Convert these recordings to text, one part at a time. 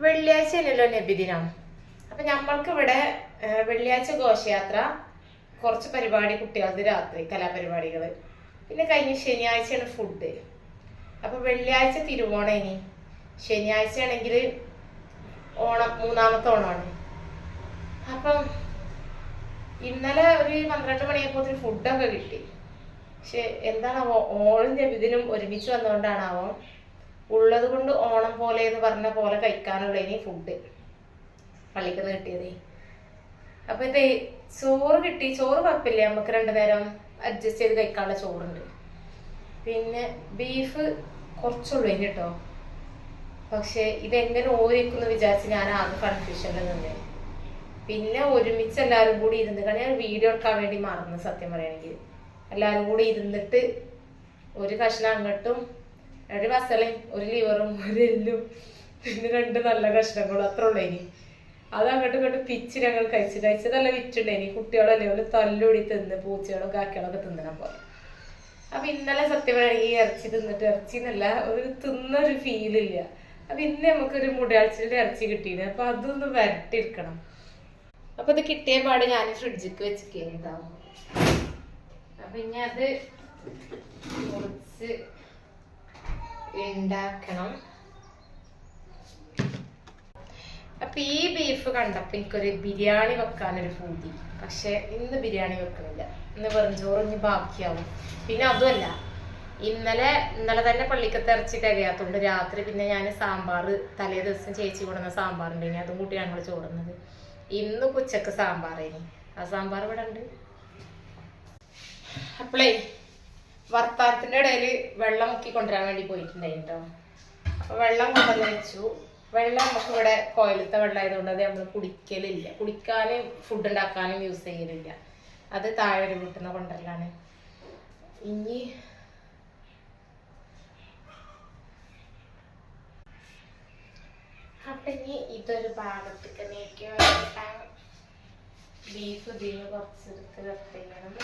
വെള്ളിയാഴ്ചയല്ലല്ലോ നബിദിനം. അപ്പൊ നമ്മൾക്ക് ഇവിടെ വെള്ളിയാഴ്ച ഘോഷയാത്ര, കുറച്ച് പരിപാടി കുട്ടികളുടെ രാത്രി കലാപരിപാടികൾ, പിന്നെ കഴിഞ്ഞ ശനിയാഴ്ചയാണ് ഫുഡ്. അപ്പൊ വെള്ളിയാഴ്ച തിരുവോണേനി, ശനിയാഴ്ച ആണെങ്കിൽ ഓണം, മൂന്നാമത്തെ ഓണമാണ്. അപ്പം ഇന്നലെ ഒരു 12 മണിയായപ്പോൾ ഫുഡൊക്കെ കിട്ടി. പക്ഷെ എന്താണാവോ, ഓണം നബിദിനും ഒരുമിച്ച് വന്നുകൊണ്ടാണാവോ ഉള്ളത് കൊണ്ട് ഓണം പോലെ എന്ന് പറഞ്ഞ പോലെ കഴിക്കാനുള്ള ഇനി ഫുഡ് പള്ളിക്ക് കിട്ടിയതേ. അപ്പൊ ഇത് ചോറ് കിട്ടി. ചോറ് കുഴപ്പമില്ല, നമുക്ക് 2 നേരം അഡ്ജസ്റ്റ് ചെയ്ത് കഴിക്കാനുള്ള ചോറുണ്ട്. പിന്നെ ബീഫ് കുറച്ചുള്ളൂ ഇനി കേട്ടോ. പക്ഷെ ഇതെങ്ങനെ ഓരിക്കുന്ന് വിചാരിച്ച് ഞാൻ ആകെ കൺഫ്യൂഷനിൽ നിന്നേ. പിന്നെ ഒരുമിച്ച് എല്ലാവരും കൂടി ഇരുന്ന്, കാരണം ഞാൻ വീഡിയോ എടുക്കാൻ വേണ്ടി മറന്നു സത്യം പറയുകയാണെങ്കിൽ. എല്ലാവരും കൂടി ഇരുന്നിട്ട് ഒരു കഷ്ണം അങ്ങോട്ടും, ഒരു മസാലയും, ഒരു ലിവറും, ഒരു എല്ലും, പിന്നെ 2 നല്ല കഷ്ണങ്ങളും അത്ര ഉള്ളേനി. അത് അങ്ങോട്ടും ഇങ്ങോട്ടും പിച്ച് ഞങ്ങൾ കഴിച്ചതല്ല വിറ്റുണ്ടേനി. കുട്ടികളല്ലേ ഒരു തല്ലുകൂടി തിന്ന്, പൂച്ചകളും കാക്കകളൊക്കെ തിന്നണം പോലെ. അപ്പൊ ഇന്നലെ സത്യം പറയുകയാണെങ്കിൽ ഇറച്ചി തിന്നിട്ട്, ഇറച്ചി എന്നല്ല ഒരു തിന്നൊരു ഫീലില്ല. അപ്പൊ ഇന്ന് നമുക്കൊരു മുടിയാഴ്ചയുടെ ഇറച്ചി കിട്ടിയിരുന്നു. അപ്പൊ അതൊന്ന് വരട്ടിയിരിക്കണം. അപ്പൊ ഇത് കിട്ടിയ പാട് ഞാൻ ഫ്രിഡ്ജിക്ക് വെച്ചിട്ടുണ്ടാവും. അപ്പൊ ഇനി അത് മുറിച്ച് ഉണ്ടാക്കണം. അപ്പൊ ഈ ബീഫ് കണ്ടപ്പോ എനിക്കൊരു ബിരിയാണി വെക്കാനൊരു പൂതി. പക്ഷെ ഇന്ന് ബിരിയാണി വെക്കുന്നില്ല, ഇന്ന് വെറുംചോറ് ഇനി ബാക്കിയാവും. പിന്നെ അതുമല്ല, ഇന്നലെ തന്നെ പള്ളിക്കത്തെ ഇറച്ചി തികയാത്തോണ്ട് രാത്രി പിന്നെ ഞാൻ സാമ്പാർ, തലേ ദിവസം ചേച്ചി കൊടുന്ന സാമ്പാറുണ്ടെങ്കിൽ അതും കൂട്ടി ഞങ്ങൾ ചോറുന്നത്. ഇന്ന് ഉച്ചക്ക് സാമ്പാറേനി. ആ സാമ്പാർ ഇവിടെ ഉണ്ട്. അപ്പളേ വർത്താനത്തിന്റെ ഇടയിൽ വെള്ളം മുക്കി കൊണ്ടുവരാൻ വേണ്ടി പോയിട്ടുണ്ടായിട്ടോ. അപ്പൊ വെള്ളം കൊണ്ടുവന്ന് വെച്ചു. വെള്ളം നമുക്ക് ഇവിടെ കോയിലത്തെ വെള്ളം ആയതുകൊണ്ട് അത് നമ്മൾ കുടിക്കലില്ല, കുടിക്കാനും ഫുഡ് ഉണ്ടാക്കാനും യൂസ് ചെയ്യലില്ല. അത് താഴെ ഒരു വീട്ടിൽ നിന്ന് കൊണ്ടുവരലാണ്. ഇനി അപ്പൊ ഇനി ഇതൊരു ഭാഗത്തേക്ക് നീക്കി വേണ്ടിയിട്ടാണ് ബീഫ് ഇതിന് കുറച്ചെടുത്ത് കട്ട് ചെയ്യണം.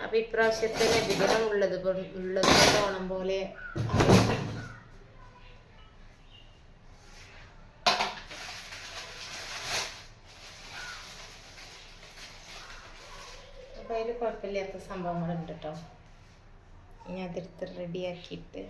അപ്പൊ ഇപ്രാവശ്യത്തെ നബിദിനം ഉള്ളത് ഓണം പോലെ അപ്പൊ അതിൽ കുഴപ്പമില്ലാത്ത സംഭവങ്ങളുണ്ട് കേട്ടോ. ഇനി അതെടുത്ത് റെഡിയാക്കിയിട്ട്